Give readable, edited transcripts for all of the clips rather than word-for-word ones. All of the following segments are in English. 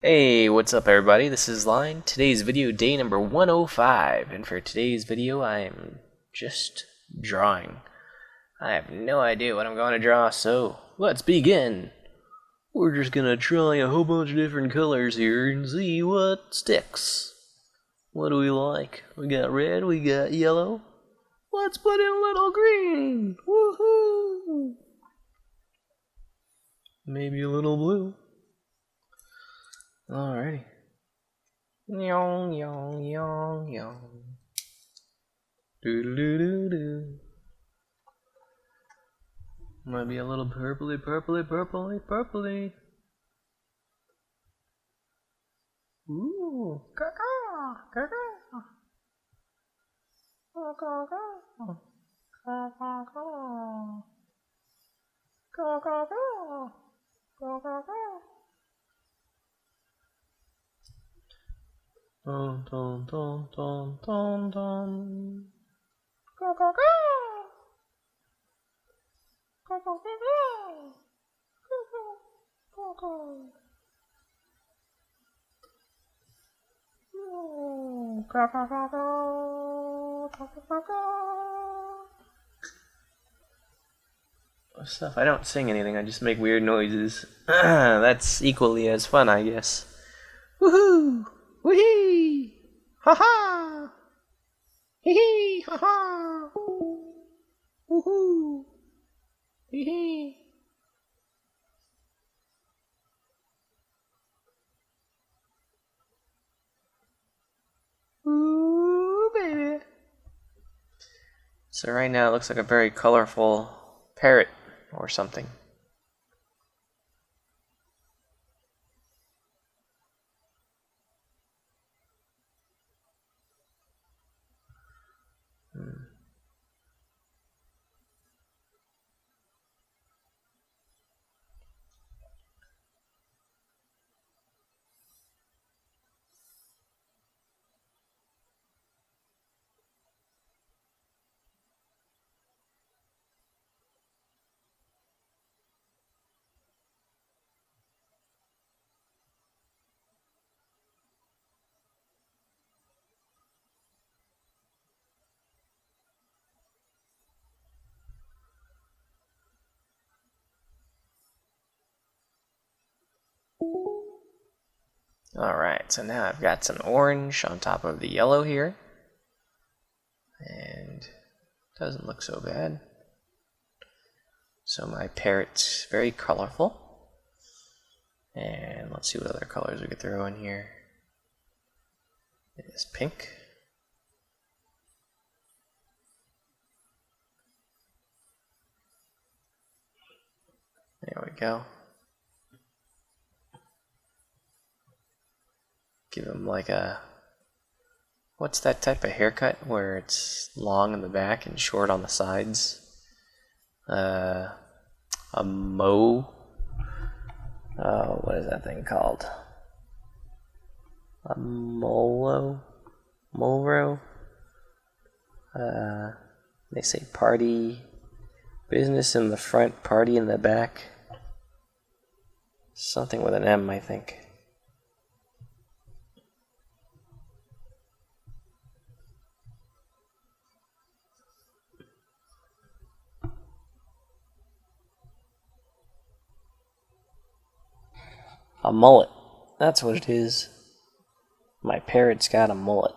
Hey, what's up everybody? This is Line. Today's video day number 105, and for today's video I am just drawing. I have no idea what I'm going to draw, so let's begin. We're just gonna try a whole bunch of different colors here and see what sticks. What do we like? We got red, we got yellow. Let's put in a little green. Woohoo! Maybe a little blue. Alrighty. Yong yong yong yong. Doo doo doo doo. Might be a little purpley, purpley, purpley, purpley. Ooh, caca, caca, caca, caca, caca, caca, caca. Dun dun dun dun dun dun. Go go go. Go go go go. Go go go go. Go go go go. Go go go. Stuff. I don't sing anything. I just make weird noises. That's equally as fun, I guess. Woohoo! Wee-hee! Ha-ha! Hee-hee! Ha-ha! Woohoo! Hee-hee! Ooh, baby! So right now it looks like a very colorful parrot or something. Alright, so now I've got some orange on top of the yellow here. And doesn't look so bad. So my parrot's very colorful. And let's see what other colors we could throw in here. It is pink. There we go. Give him like a, what's that type of haircut where it's long in the back and short on the sides? A mo. What is that thing called? A molo? Molro? They say party, business in the front, party in the back. Something with an M, I think. A mullet. That's what it is. My parrot's got a mullet.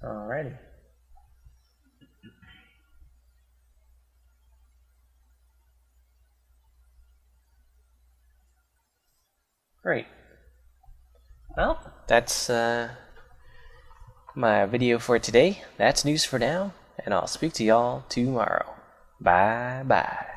Alrighty. Great. Well, that's my video for today. That's news for now, and I'll speak to y'all tomorrow. Bye bye.